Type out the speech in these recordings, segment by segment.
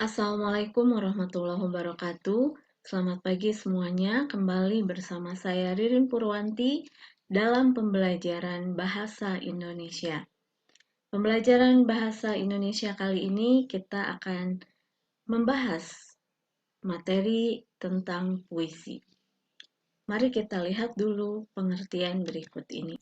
Assalamualaikum warahmatullahi wabarakatuh. Selamat pagi semuanya. Kembali bersama saya Ririn Purwanti dalam pembelajaran Bahasa Indonesia. Pembelajaran Bahasa Indonesia kali ini kita akan membahas materi tentang puisi. Mari kita lihat dulu pengertian berikut ini.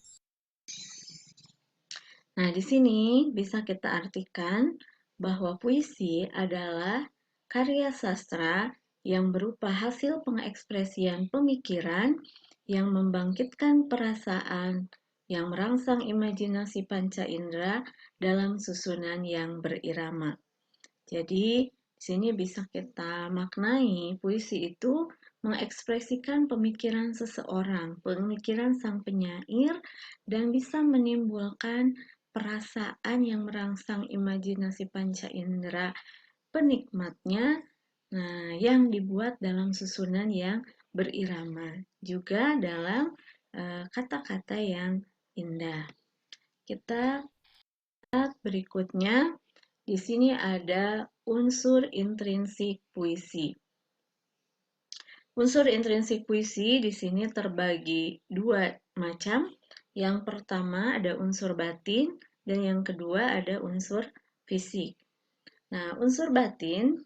Nah, di sini bisa kita artikan bahwa puisi adalah karya sastra yang berupa hasil pengekspresian pemikiran yang membangkitkan perasaan, yang merangsang imajinasi panca indera dalam susunan yang berirama. Jadi, di sini bisa kita maknai puisi itu mengekspresikan pemikiran seseorang, pemikiran sang penyair, dan bisa menimbulkan perasaan yang merangsang imajinasi panca indera penikmatnya, yang dibuat dalam susunan yang berirama, juga dalam kata-kata yang indah. Kita lihat berikutnya, di sini ada unsur intrinsik puisi. Unsur intrinsik puisi di sini terbagi dua macam. Yang pertama ada unsur batin dan yang kedua ada unsur fisik. Nah, unsur batin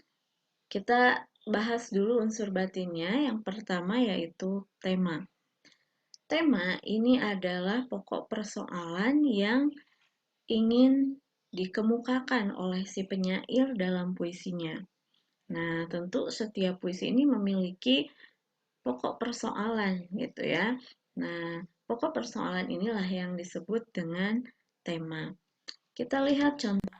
kita bahas dulu unsur batinnya. Yang pertama yaitu tema. Tema ini adalah pokok persoalan yang ingin dikemukakan oleh si penyair dalam puisinya. Nah, tentu setiap puisi ini memiliki pokok persoalan gitu ya. Nah, pokok persoalan inilah yang disebut dengan tema. Kita lihat contoh.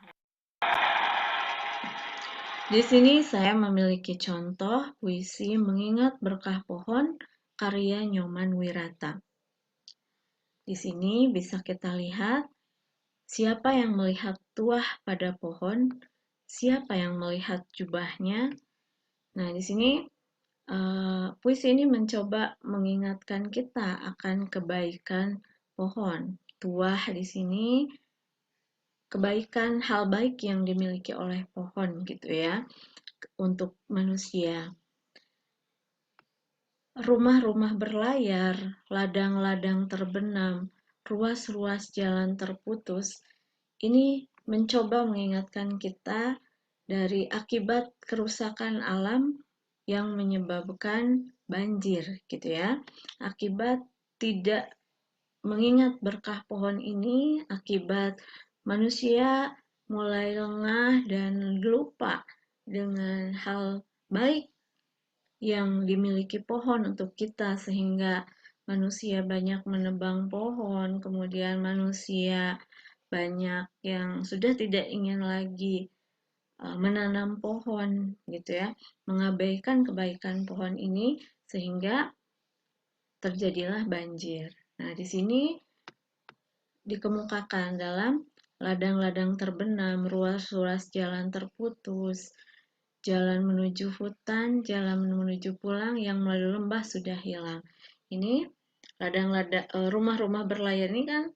Di sini saya memiliki contoh puisi Mengingat Berkah Pohon karya Nyoman Wirata. Di sini bisa kita lihat siapa yang melihat tuah pada pohon, siapa yang melihat jubahnya. Nah, di sini puisi ini mencoba mengingatkan kita akan kebaikan pohon. Tuah di sini kebaikan hal baik yang dimiliki oleh pohon gitu ya untuk manusia. Rumah-rumah berlayar, ladang-ladang terbenam, ruas-ruas jalan terputus. Ini mencoba mengingatkan kita dari akibat kerusakan alam yang menyebabkan banjir gitu ya. Akibat tidak mengingat berkah pohon ini, akibat manusia mulai lengah dan lupa dengan hal baik yang dimiliki pohon untuk kita sehingga manusia banyak menebang pohon, kemudian manusia banyak yang sudah tidak ingin lagi menanam pohon gitu ya, mengabaikan kebaikan pohon ini sehingga terjadilah banjir. Nah, di sini dikemukakan dalam ladang-ladang terbenam, ruas-ruas jalan terputus, jalan menuju hutan, jalan menuju pulang yang melalui lembah sudah hilang. Ini ladang-ladang rumah-rumah berlayar ini kan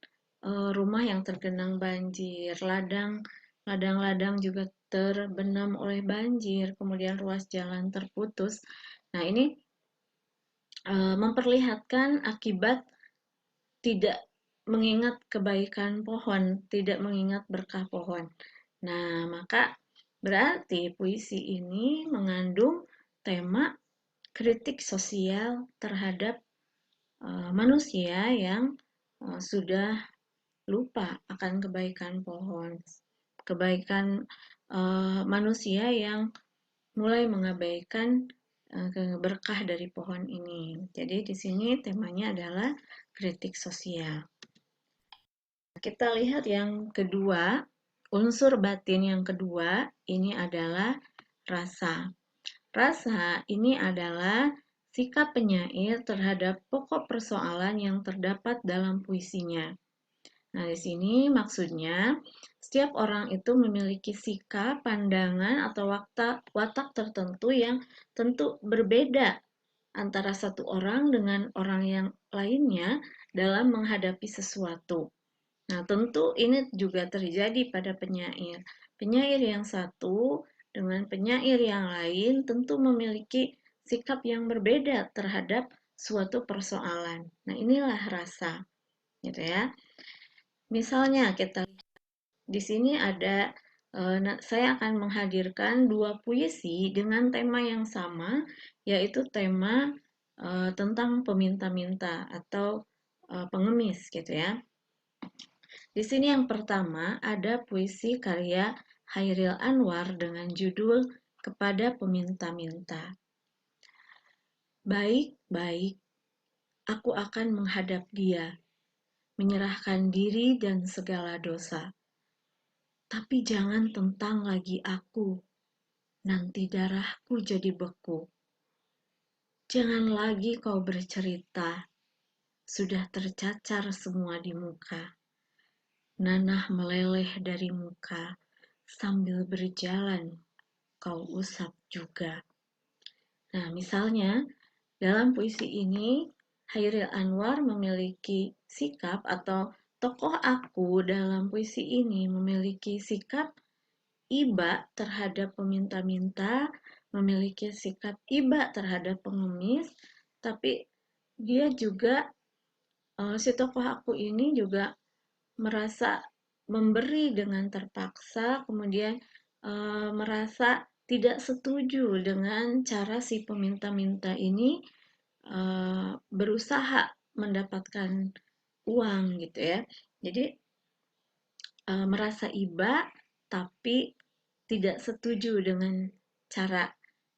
rumah yang tergenang banjir, ladang-ladang juga terbenam oleh banjir, kemudian ruas jalan terputus. Nah, ini memperlihatkan akibat tidak mengingat kebaikan pohon, tidak mengingat berkah pohon. Nah, maka berarti puisi ini mengandung tema kritik sosial terhadap manusia yang sudah lupa akan kebaikan pohon, kebaikan manusia yang mulai mengabaikan berkah dari pohon ini. Jadi di sini temanya adalah kritik sosial. Kita lihat yang kedua, unsur batin yang kedua ini adalah rasa. Rasa ini adalah sikap penyair terhadap pokok persoalan yang terdapat dalam puisinya. Nah, di sini maksudnya setiap orang itu memiliki sikap, pandangan, atau watak tertentu yang tentu berbeda antara satu orang dengan orang yang lainnya dalam menghadapi sesuatu. Nah, tentu ini juga terjadi pada penyair. Penyair yang satu dengan penyair yang lain tentu memiliki sikap yang berbeda terhadap suatu persoalan. Nah, inilah rasa, gitu ya. Misalnya kita di sini ada saya akan menghadirkan dua puisi dengan tema yang sama, yaitu tema tentang peminta-minta atau pengemis, gitu ya. Di sini yang pertama ada puisi karya Hairil Anwar dengan judul Kepada Peminta-Minta. Baik-baik, aku akan menghadap dia, menyerahkan diri dan segala dosa. Tapi jangan tentang lagi aku, nanti darahku jadi beku. Jangan lagi kau bercerita, sudah tercacar semua di muka. Nanah meleleh dari muka, sambil berjalan kau usap juga. Nah, misalnya dalam puisi ini Hairil Anwar memiliki sikap atau tokoh aku dalam puisi ini memiliki sikap iba terhadap peminta-minta, memiliki sikap iba terhadap pengemis, tapi dia juga si tokoh aku ini juga merasa memberi dengan terpaksa, kemudian merasa tidak setuju dengan cara si peminta-minta ini berusaha mendapatkan uang gitu ya. Jadi merasa iba tapi tidak setuju dengan cara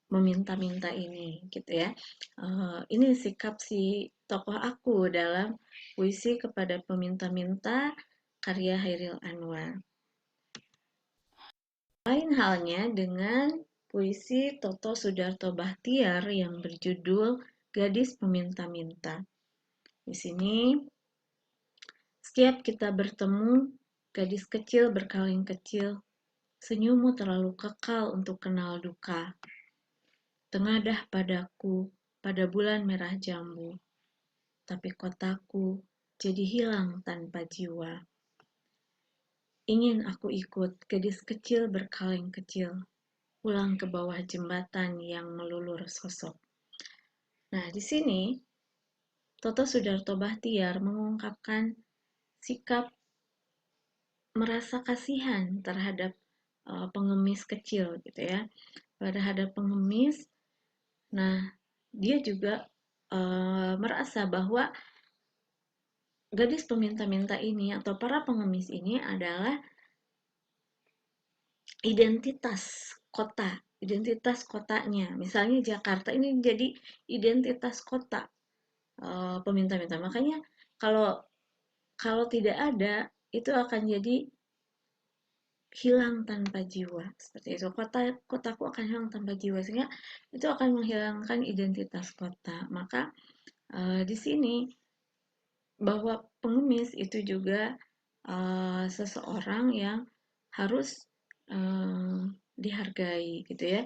meminta-minta ini gitu ya. Ini sikap si tokoh aku dalam puisi Kepada Peminta-minta karya Hairil Anwar. Lain halnya dengan puisi Toto Sudarto Bachtiar yang berjudul Gadis Peminta-minta. Di sini setiap kita bertemu, gadis kecil berkaleng kecil, senyummu terlalu kekal untuk kenal duka. Tengadah padaku pada bulan merah jambu, tapi kotaku jadi hilang tanpa jiwa. Ingin aku ikut gadis kecil berkaleng kecil, pulang ke bawah jembatan yang melulur sosok. Nah, di sini Toto Sudarto Bachtiar mengungkapkan sikap merasa kasihan terhadap pengemis kecil gitu ya, terhadap pengemis. Nah, dia juga merasa bahwa gadis peminta-minta ini atau para pengemis ini adalah identitas kotanya. Misalnya Jakarta ini jadi identitas kota peminta-minta. Makanya kalau kalau tidak ada itu akan jadi hilang tanpa jiwa seperti itu. Kotaku akan hilang tanpa jiwa sehingga itu akan menghilangkan identitas kota. Maka di sini bahwa pengemis itu juga seseorang yang harus dihargai gitu ya,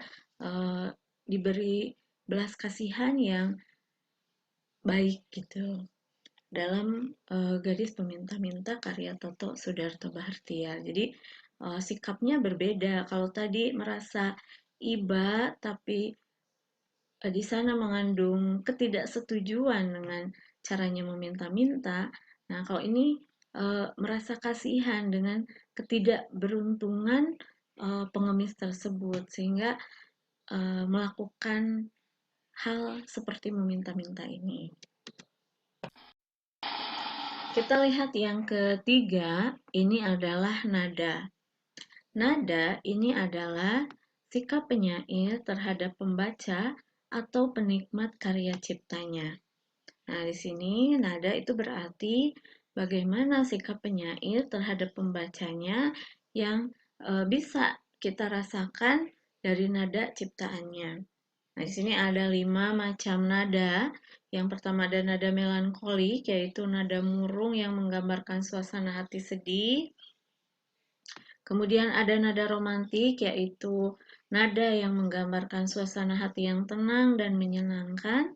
diberi belas kasihan yang baik gitu dalam Gadis Peminta-minta karya Toto Sudarto Bachtiar. Jadi sikapnya berbeda. Kalau tadi merasa iba tapi di sana mengandung ketidaksetujuan dengan caranya meminta-minta. Nah, kalau ini merasa kasihan dengan ketidakberuntungan pengemis tersebut sehingga melakukan hal seperti meminta-minta ini. Kita lihat yang ketiga, ini adalah nada. Nada ini adalah sikap penyair terhadap pembaca atau penikmat karya ciptanya. Nah, di sini nada itu berarti bagaimana sikap penyair terhadap pembacanya yang bisa kita rasakan dari nada ciptaannya. Nah, di sini ada 5 macam nada. Yang pertama ada nada melankolik, yaitu nada murung yang menggambarkan suasana hati sedih. Kemudian ada nada romantik, yaitu nada yang menggambarkan suasana hati yang tenang dan menyenangkan.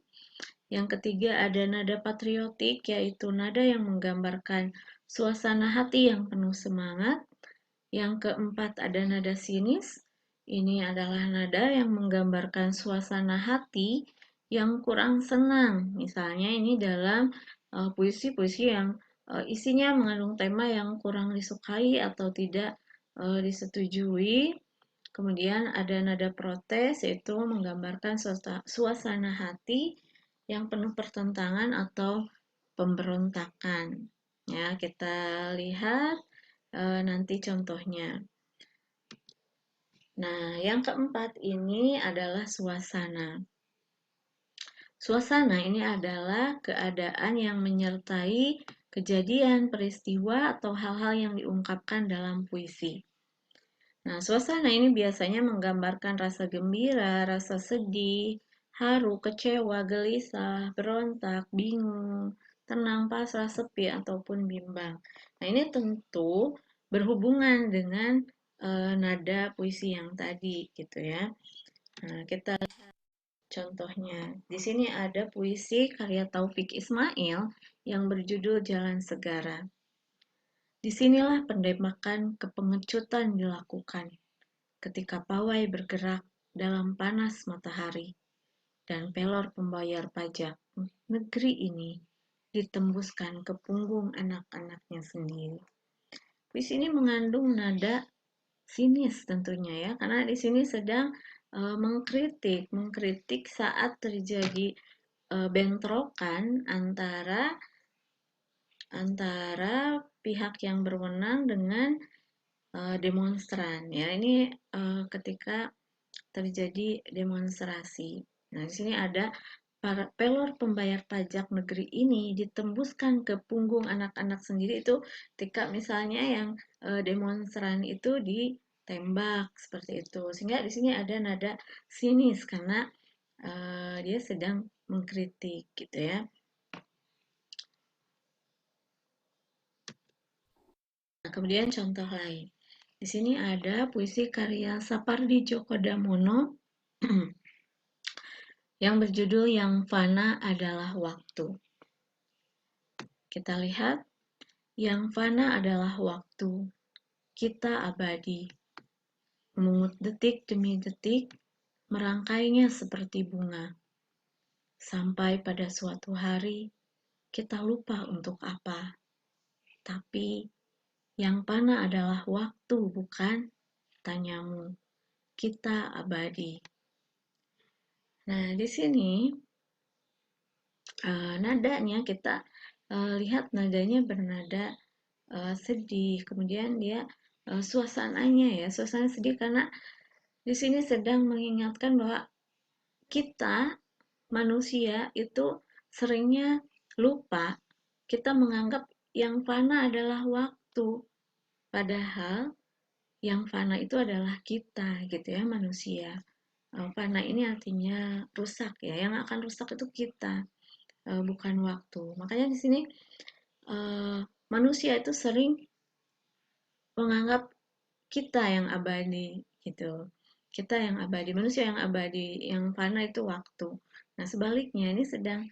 Yang ketiga ada nada patriotik, yaitu nada yang menggambarkan suasana hati yang penuh semangat. Yang keempat ada nada sinis, Ini adalah nada yang menggambarkan suasana hati yang kurang senang. Misalnya ini dalam puisi-puisi yang isinya mengandung tema yang kurang disukai atau tidak disetujui. Kemudian ada nada protes, yaitu menggambarkan suasana hati yang penuh pertentangan atau pemberontakan. Ya, kita lihat nanti contohnya. Nah, yang keempat ini adalah suasana. Suasana ini adalah keadaan yang menyertai kejadian, peristiwa, atau hal-hal yang diungkapkan dalam puisi. Nah, suasana ini biasanya menggambarkan rasa gembira, rasa sedih, haru, kecewa, gelisah, berontak, bingung, tenang, pasrah, sepi, ataupun bimbang. Nah, ini tentu berhubungan dengan nada puisi yang tadi, gitu ya. Nah, kita lihat contohnya. Di sini ada puisi karya Taufik Ismail yang berjudul Jalan Segara. Disinilah pendemakan kepengecutan dilakukan ketika pawai bergerak dalam panas matahari dan pelor pembayar pajak negeri ini ditembuskan ke punggung anak-anaknya sendiri. Puisi ini mengandung nada sinis tentunya ya, karena di sini sedang mengkritik saat terjadi bentrokan antara pihak yang berwenang dengan demonstran ya. Ini ketika terjadi demonstrasi. Nah, di sini ada para pelor pembayar pajak negeri ini ditembuskan ke punggung anak-anak sendiri, itu ketika misalnya yang demonstran itu ditembak seperti itu. Sehingga di sini ada nada sinis karena dia sedang mengkritik gitu ya. Nah, kemudian contoh lain. Di sini ada puisi karya Sapardi Djoko Damono yang berjudul Yang Fana Adalah Waktu. Kita lihat, yang fana adalah waktu, kita abadi, memungut detik demi detik, merangkainya seperti bunga. Sampai pada suatu hari, kita lupa untuk apa. Tapi, yang fana adalah waktu, bukan? Tanyamu, kita abadi. Nah, di sini nadanya kita lihat nadanya bernada sedih. Kemudian dia suasananya ya, suasana sedih karena di sini sedang mengingatkan bahwa kita manusia itu seringnya lupa. Kita menganggap yang fana adalah waktu, padahal yang fana itu adalah kita gitu ya, manusia. Fana ini artinya rusak ya, yang akan rusak itu kita, bukan waktu. Makanya di sini manusia itu sering menganggap kita yang abadi gitu. Kita yang abadi, manusia yang abadi, yang fana itu waktu. Nah, sebaliknya ini sedang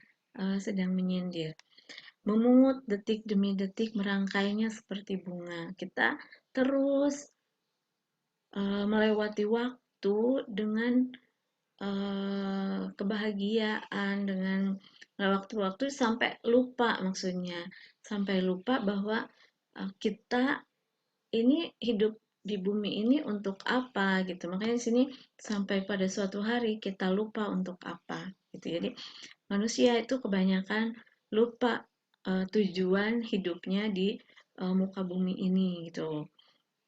menyindir. Memungut detik demi detik, merangkainya seperti bunga. Kita terus melewati waktu dengan kebahagiaan, dengan waktu-waktu sampai lupa, maksudnya sampai lupa bahwa kita ini hidup di bumi ini untuk apa gitu. Makanya di sini sampai pada suatu hari kita lupa untuk apa gitu. Jadi manusia itu kebanyakan lupa tujuan hidupnya di muka bumi ini gitu.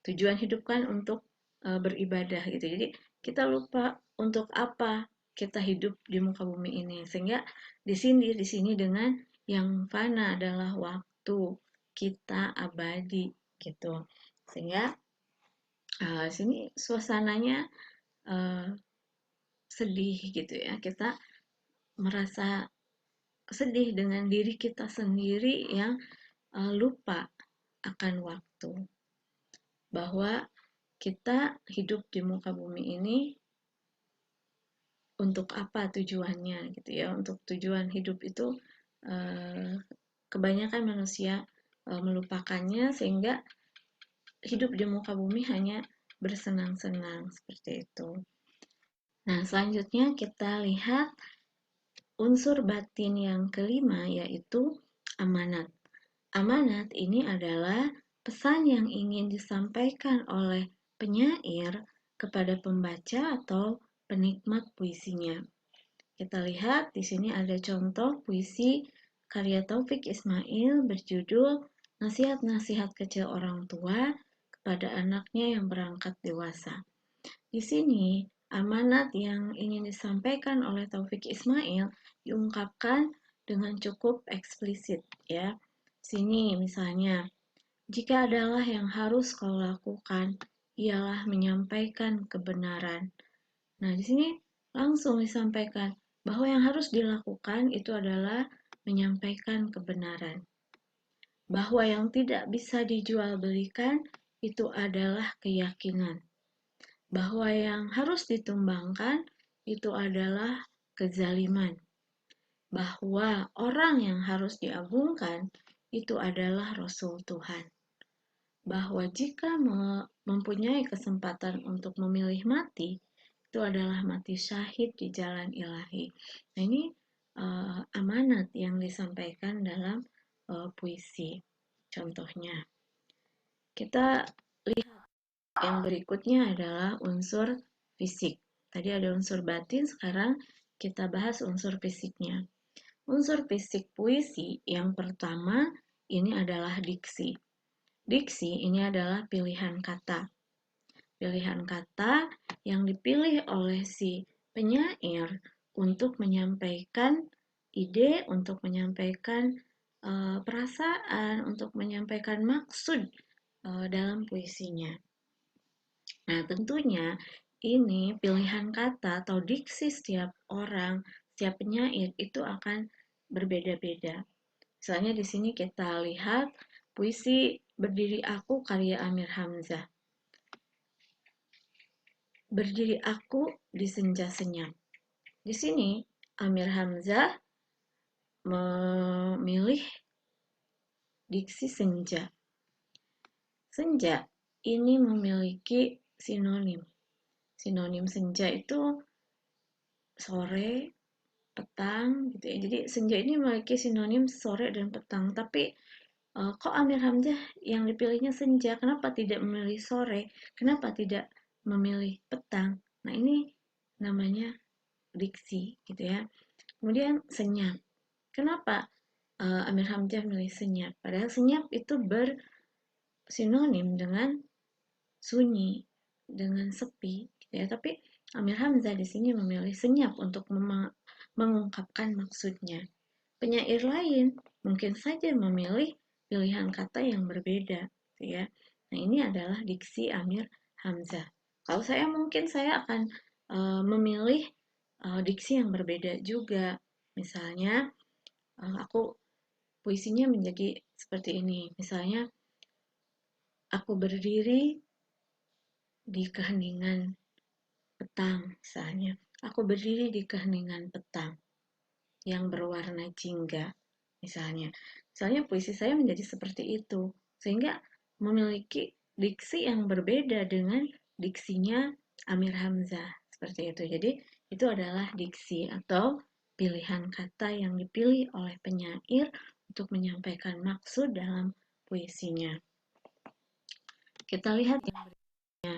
Tujuan hidup kan untuk beribadah gitu. Jadi kita lupa untuk apa kita hidup di muka bumi ini. Sehingga di sini dengan yang fana adalah waktu, kita abadi gitu. Sehingga sini suasananya uh, sedih gitu ya. Kita merasa sedih dengan diri kita sendiri yang lupa akan waktu. Bahwa kita hidup di muka bumi ini untuk apa tujuannya gitu ya. Untuk tujuan hidup itu kebanyakan manusia melupakannya, sehingga hidup di muka bumi hanya bersenang-senang seperti itu. Nah, selanjutnya kita lihat unsur batin yang kelima yaitu amanat. Amanat ini adalah pesan yang ingin disampaikan oleh penyair kepada pembaca atau penikmat puisinya. Kita lihat di sini ada contoh puisi karya Taufik Ismail berjudul Nasihat-nasihat kecil orang tua kepada anaknya yang berangkat dewasa. Di sini, amanat yang ingin disampaikan oleh Taufik Ismail diungkapkan dengan cukup eksplisit ya. Sini misalnya, jika adalah yang harus kau lakukan, ialah menyampaikan kebenaran. Nah, di sini langsung disampaikan bahwa yang harus dilakukan itu adalah menyampaikan kebenaran. Bahwa yang tidak bisa dijual belikan itu adalah keyakinan. Bahwa yang harus ditumbangkan itu adalah kezaliman. Bahwa orang yang harus diagungkan itu adalah Rasul Tuhan. Bahwa jika mempunyai kesempatan untuk memilih mati, itu adalah mati syahid di jalan ilahi. Nah, ini amanat yang disampaikan dalam puisi. Contohnya, kita lihat yang berikutnya adalah unsur fisik. Tadi ada unsur batin, sekarang kita bahas unsur fisiknya. Unsur fisik puisi yang pertama ini adalah diksi. Diksi ini adalah pilihan kata. Pilihan kata yang dipilih oleh si penyair untuk menyampaikan ide, untuk menyampaikan perasaan, untuk menyampaikan maksud dalam puisinya. Nah, tentunya ini pilihan kata atau diksi setiap orang, setiap penyair itu akan berbeda-beda. Misalnya di sini kita lihat puisi Berdiri Aku karya Amir Hamzah. Berdiri aku di senja senyap. Di sini Amir Hamzah memilih diksi senja. Senja ini memiliki sinonim. Sinonim senja itu sore, petang gitu ya. Jadi senja ini memiliki sinonim sore dan petang. Tapi kok Amir Hamzah yang dipilihnya senja? Kenapa tidak memilih sore? Kenapa tidak memilih petang? Nah, ini namanya diksi gitu ya. Kemudian senyap. Kenapa Amir Hamzah memilih senyap? Padahal senyap itu bersinonim dengan sunyi, dengan sepi gitu ya. Tapi Amir Hamzah di sini memilih senyap untuk mengungkapkan maksudnya. Penyair lain mungkin saja memilih pilihan kata yang berbeda, gitu ya. Nah, ini adalah diksi Amir Hamzah. Kalau saya mungkin saya akan memilih diksi yang berbeda juga. Misalnya, aku puisinya menjadi seperti ini. Misalnya, aku berdiri di keheningan petang, misalnya. Aku berdiri di keheningan petang yang berwarna jingga, misalnya. Misalnya puisi saya menjadi seperti itu, sehingga memiliki diksi yang berbeda dengan diksinya Amir Hamzah, seperti itu. Jadi, itu adalah diksi atau pilihan kata yang dipilih oleh penyair untuk menyampaikan maksud dalam puisinya. Kita lihat yang berikutnya.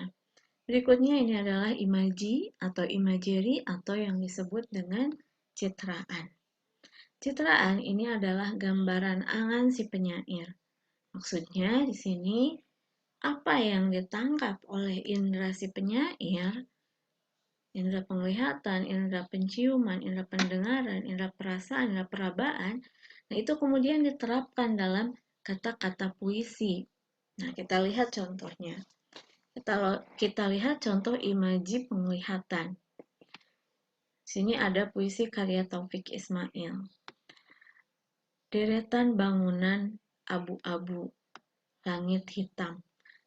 Berikutnya ini adalah imaji atau imagery atau yang disebut dengan citraan. Citraan ini adalah gambaran angan si penyair. Maksudnya di sini apa yang ditangkap oleh indera si penyair, indera penglihatan, indera penciuman, indera pendengaran, indera perasaan, indera perabaan, nah itu kemudian diterapkan dalam kata-kata puisi. Nah, kita lihat contohnya. Kita lihat contoh imaji penglihatan. Sini ada puisi karya Taufik Ismail. Deretan bangunan abu-abu, langit hitam.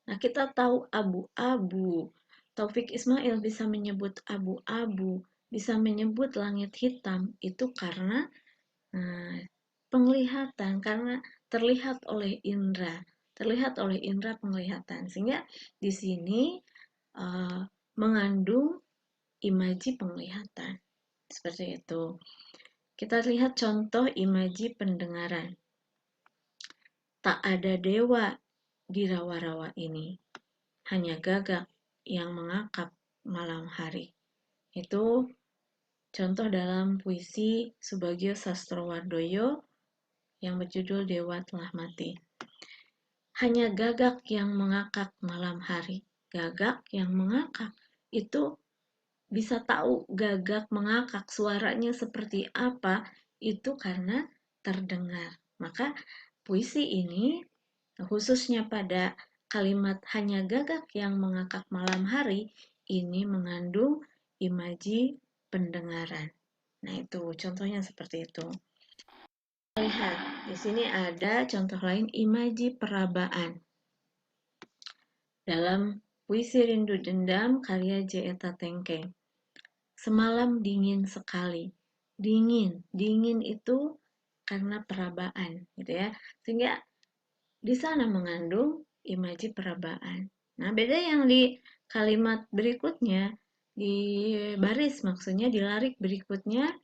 Nah, kita tahu abu-abu. Taufik Ismail bisa menyebut abu-abu, bisa menyebut langit hitam, itu karena penglihatan, karena terlihat oleh indera penglihatan. Sehingga di sini mengandung imaji penglihatan. Seperti itu. Kita lihat contoh imaji pendengaran. Tak ada dewa di rawa-rawa ini, hanya gagak yang mengakap malam hari. Itu contoh dalam puisi Subagio Sastrowardoyo yang berjudul Dewa Telah Mati. Hanya gagak yang mengakak malam hari. Gagak yang mengakak itu bisa tahu gagak mengakak suaranya seperti apa itu karena terdengar. Maka puisi ini khususnya pada kalimat hanya gagak yang mengakak malam hari ini mengandung imaji pendengaran. Nah, itu contohnya seperti itu. Lihat, di sini ada contoh lain imaji perabaan. Dalam puisi Rindu Dendam karya J. Eta Tengkeng. Semalam dingin sekali. Dingin itu karena perabaan, gitu ya. Sehingga di sana mengandung imaji perabaan. Nah, beda yang di kalimat berikutnya, di baris maksudnya di lirik berikutnya,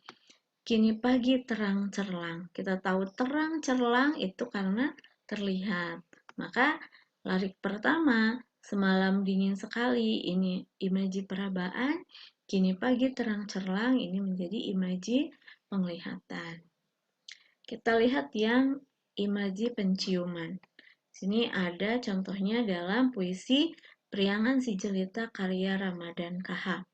kini pagi terang cerlang. Kita tahu terang cerlang itu karena terlihat. Maka lirik pertama, semalam dingin sekali, ini imaji perabaan. Kini pagi terang cerlang, ini menjadi imaji penglihatan. Kita lihat yang imaji penciuman. Sini ada contohnya dalam puisi Priangan Si Jelita karya Ramadan KH.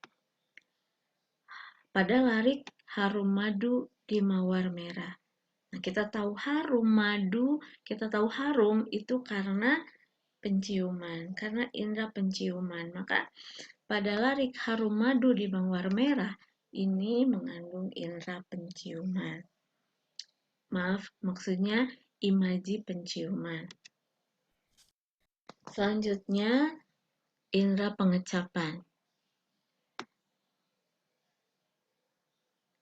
Pada lirik harum madu di mawar merah. Nah, kita tahu harum madu, kita tahu harum itu karena penciuman, karena indera penciuman. Maka pada lirik harum madu di mawar merah ini mengandung indera penciuman. Maaf, maksudnya imaji penciuman. Selanjutnya, indera pengecapan.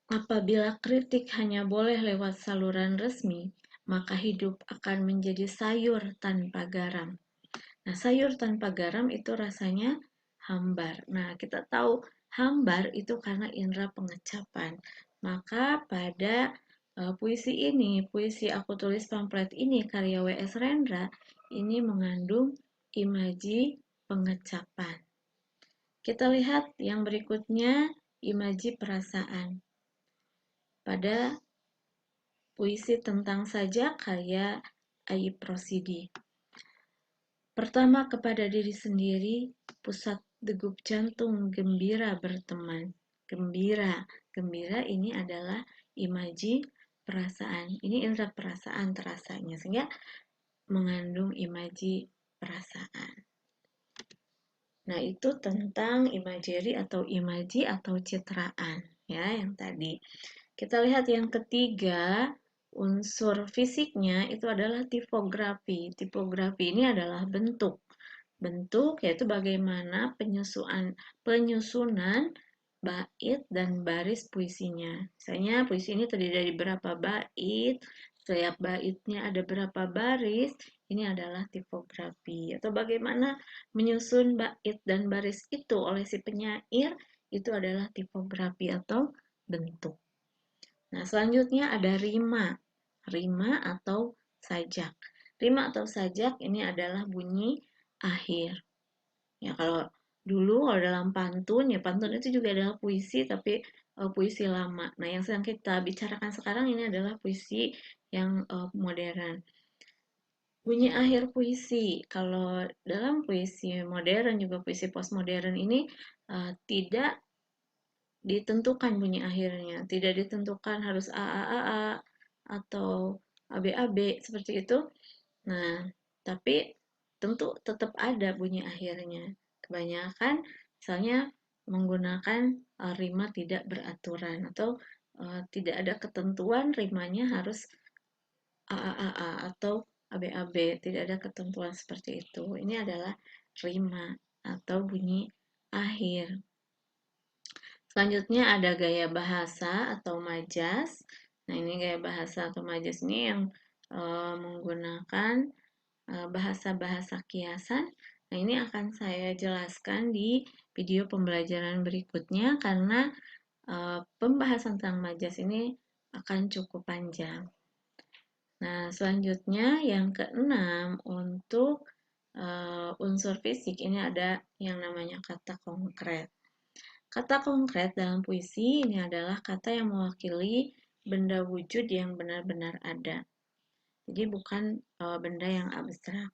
Apabila kritik hanya boleh lewat saluran resmi, maka hidup akan menjadi sayur tanpa garam. Nah, sayur tanpa garam itu rasanya hambar. Nah, kita tahu hambar itu karena indera pengecapan. Maka pada puisi ini, puisi Aku Tulis Pamflet ini, karya W.S. Rendra, ini mengandung imaji pengecapan. Kita lihat yang berikutnya, imaji perasaan. Pada puisi Tentang Saja karya Ayib Rosidi. Pertama kepada diri sendiri, pusat degup jantung gembira berteman. Gembira ini adalah imaji perasaan. Ini indera perasaan terasanya, sehingga mengandung imaji perasaan. Nah, itu tentang imagery atau imaji atau citraan, ya, yang tadi. Kita lihat yang ketiga, unsur fisiknya itu adalah tipografi. Tipografi ini adalah bentuk. Bentuk yaitu bagaimana penyusunan bait dan baris puisinya. Misalnya puisi ini terdiri dari berapa bait, setiap baitnya ada berapa baris, ini adalah tipografi. Atau bagaimana menyusun bait dan baris itu oleh si penyair, itu adalah tipografi atau bentuk. Nah, selanjutnya ada rima. Rima atau sajak. Rima atau sajak ini adalah bunyi akhir. Ya, kalau dulu kalau dalam pantun, ya pantun itu juga adalah puisi, tapi puisi lama. Nah, yang sedang kita bicarakan sekarang ini adalah puisi yang modern. Bunyi akhir puisi, kalau dalam puisi modern juga puisi postmodern ini tidak ditentukan bunyi akhirnya, tidak ditentukan harus A atau AB seperti itu. Nah, tapi tentu tetap ada bunyi akhirnya. Kebanyakan misalnya menggunakan rima tidak beraturan atau tidak ada ketentuan rimanya harus A atau AB, tidak ada ketentuan seperti itu. Ini adalah rima atau bunyi akhir. Selanjutnya ada gaya bahasa atau majas. Nah, ini gaya bahasa atau majas ini yang menggunakan bahasa-bahasa kiasan. Nah, ini akan saya jelaskan di video pembelajaran berikutnya karena pembahasan tentang majas ini akan cukup panjang. Nah, selanjutnya yang keenam untuk unsur fisik ini ada yang namanya kata konkret. Kata konkret dalam puisi ini adalah kata yang mewakili benda wujud yang benar-benar ada. Jadi bukan benda yang abstrak.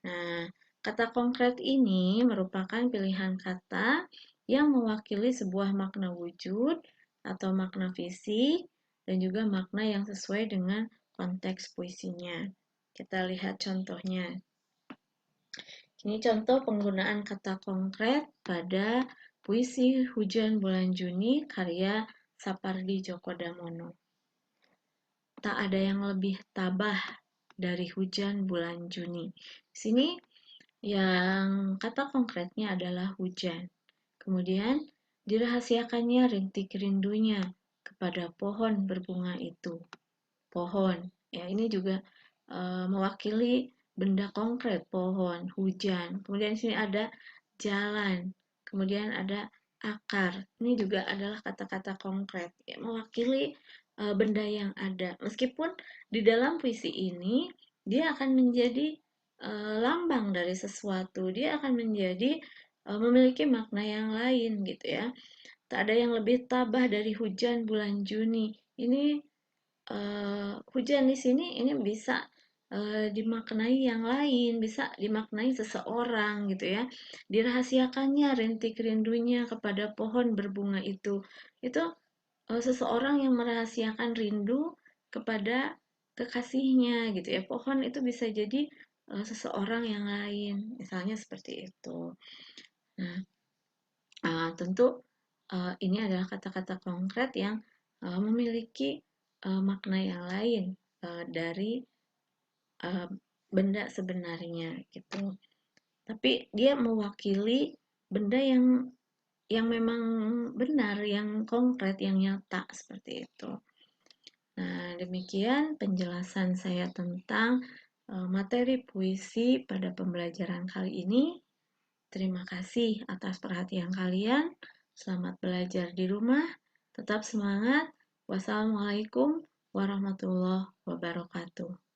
Nah, kata konkret ini merupakan pilihan kata yang mewakili sebuah makna wujud atau makna fisik dan juga makna yang sesuai dengan konteks puisinya. Kita lihat contohnya. Ini contoh penggunaan kata konkret pada puisi Hujan Bulan Juni karya Sapardi Djoko Damono. Tak ada yang lebih tabah dari hujan bulan Juni. Di sini yang kata konkretnya adalah hujan. Kemudian dirahasiakannya rintik rindunya kepada pohon berbunga itu. Pohon, ya ini juga mewakili benda konkret, pohon, hujan. Kemudian di sini ada jalan, kemudian ada akar. Ini juga adalah kata-kata konkret, ya, mewakili benda yang ada. Meskipun di dalam puisi ini dia akan menjadi lambang dari sesuatu, dia akan menjadi memiliki makna yang lain gitu ya. Tak ada yang lebih tabah dari hujan bulan Juni. Ini hujan di sini ini bisa dimaknai yang lain, bisa dimaknai seseorang gitu ya. Dirahasiakannya rintik rindunya kepada pohon berbunga itu. Itu seseorang yang merahasiakan rindu kepada kekasihnya gitu ya. Pohon itu bisa jadi seseorang yang lain, misalnya seperti itu. Nah, tentu ini adalah kata-kata konkret yang memiliki makna yang lain dari benda sebenarnya gitu. Tapi dia mewakili benda yang memang benar, yang konkret, yang nyata seperti itu. Nah, demikian penjelasan saya tentang materi puisi pada pembelajaran kali ini. Terima kasih atas perhatian kalian. Selamat belajar di rumah. Tetap semangat. Wassalamualaikum warahmatullahi wabarakatuh.